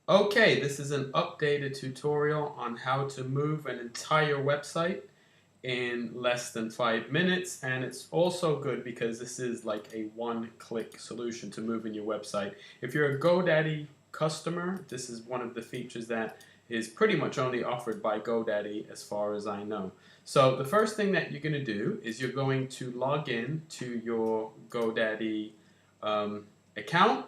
Okay, this is an updated tutorial on how to move an entire website in less than 5 minutes, and it's also good because this is like a one-click solution to moving your website. If you're a GoDaddy customer, this is one of the features that is pretty much only offered by GoDaddy as far as I know. So the first thing that you're going to do is you're going to log in to your GoDaddy account.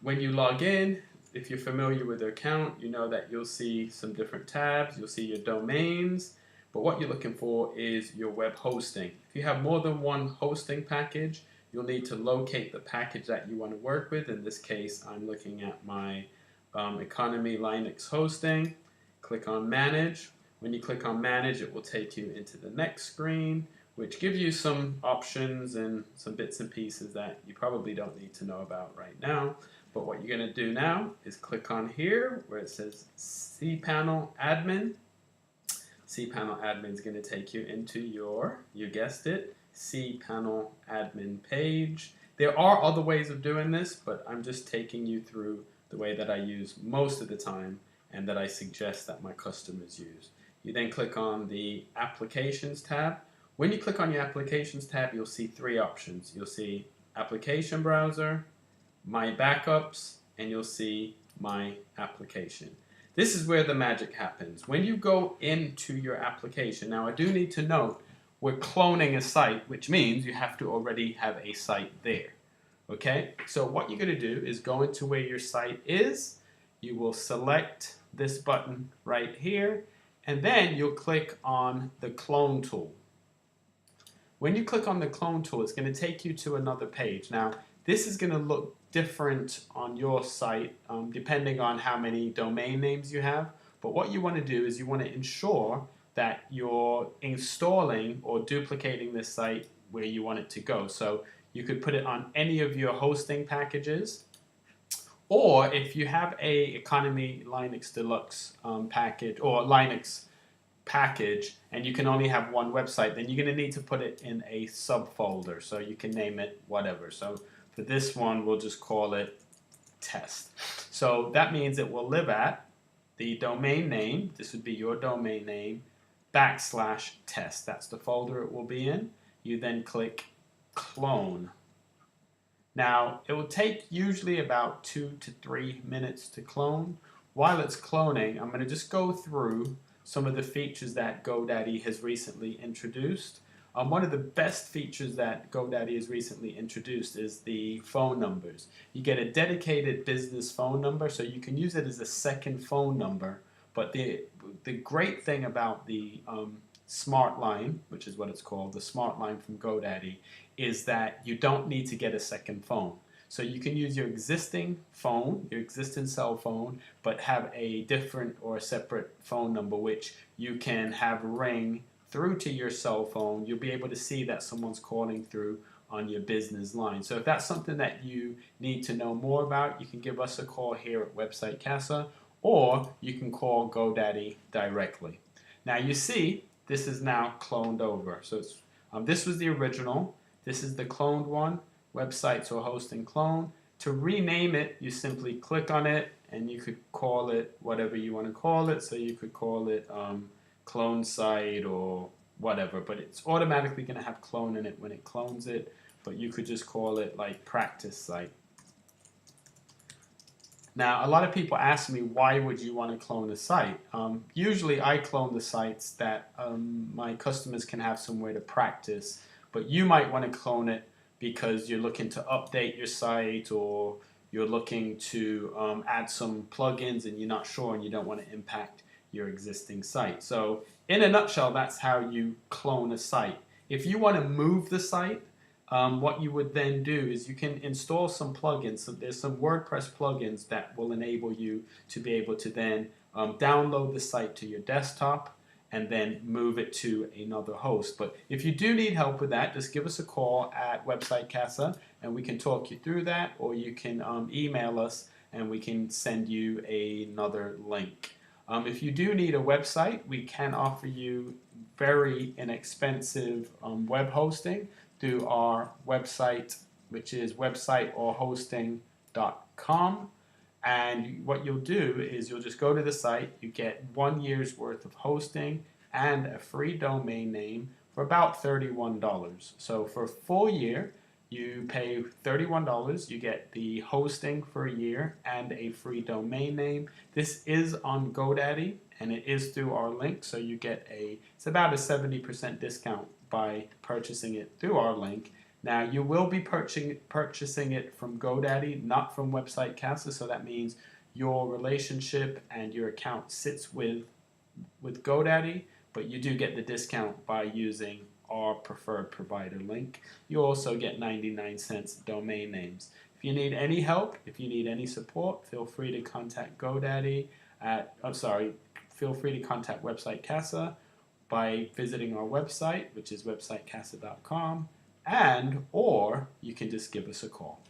When you log in, if you're familiar with the account, you know that you'll see some different tabs. You'll see your domains, but what you're looking for is your web hosting. If you have more than one hosting package, you'll need to locate the package that you want to work with. In this case, I'm looking at my economy Linux hosting. Click on Manage. When you click on Manage, it will take you into the next screen, which gives you some options and some bits and pieces that you probably don't need to know about right now. But what you're going to do now is click on here where it says cPanel Admin. cPanel Admin is going to take you into your, you guessed it, cPanel Admin page. There are other ways of doing this, but I'm just taking you through the way that I use most of the time and that I suggest that my customers use. You then click on the Applications tab. When you click on your Applications tab, you'll see three options. You'll see Application Browser, My Backups, and you'll see My Application. This is where the magic happens. When you go into your application, now I do need to note we're cloning a site, which means you have to already have a site there. Okay, so what you're going to do is go into where your site is. You will select this button right here, and then you'll click on the clone tool. When you click on the clone tool, it's going to take you to another page. Now, this is going to look different on your site depending on how many domain names you have. But what you want to do is you want to ensure that you're installing or duplicating this site where you want it to go. So you could put it on any of your hosting packages, or if you have a Economy Linux Deluxe package or Linux package and you can only have one website, then you're going to need to put it in a subfolder. So you can name it whatever. So for this one, we'll just call it test. So that means it will live at the domain name. This would be your domain name /test. That's the folder it will be in. You then click clone. Now, it will take usually about 2 to 3 minutes to clone. While it's cloning, I'm going to just go through some of the features that GoDaddy has recently introduced. One of the best features that GoDaddy has recently introduced is the phone numbers. You get a dedicated business phone number, so you can use it as a second phone number. But the great thing about the Smart Line, which is what it's called, the Smart Line from GoDaddy, is that you don't need to get a second phone. So you can use your existing phone, your existing cell phone, but have a different or a separate phone number which you can have ring through to your cell phone. You'll be able to see that someone's calling through on your business line. So if that's something that you need to know more about, you can give us a call here at Website Casa, or you can call GoDaddy directly. Now you see, this is now cloned over. So it's, this was the original. This is the cloned one. Websites or hosting clone. To rename it, you simply click on it and you could call it whatever you want to call it. So you could call it clone site or whatever, but it's automatically going to have clone in it when it clones it, but you could just call it like practice site. Now, a lot of people ask me, why would you want to clone a site? Usually I clone the sites that my customers can have somewhere to practice, but you might want to clone it because you're looking to update your site, or you're looking to add some plugins and you're not sure and you don't want to impact your existing site. So in a nutshell, that's how you clone a site. If you want to move the site, what you would then do is you can install some plugins. So there's some WordPress plugins that will enable you to be able to then download the site to your desktop and then move it to another host. But if you do need help with that, just give us a call at Website Casa and we can talk you through that, or you can email us and we can send you another link. If you do need a website, we can offer you very inexpensive web hosting through our website, which is websiteorhosting.com. And what you'll do is you'll just go to the site, you get 1 year's worth of hosting and a free domain name for about $31. So for a full year, you pay $31, you get the hosting for a year and a free domain name. This is on GoDaddy and it is through our link, so you get it's about a 70% discount by purchasing it through our link. Now, you will be purchasing it from GoDaddy, not from Website Casa, so that means your relationship and your account sits with GoDaddy, but you do get the discount by using our preferred provider link. You also get 99 cents domain names. If you need any help, if you need any support, feel free to contact GoDaddy feel free to contact Website Casa by visiting our website, which is websitecasa.com, or you can just give us a call.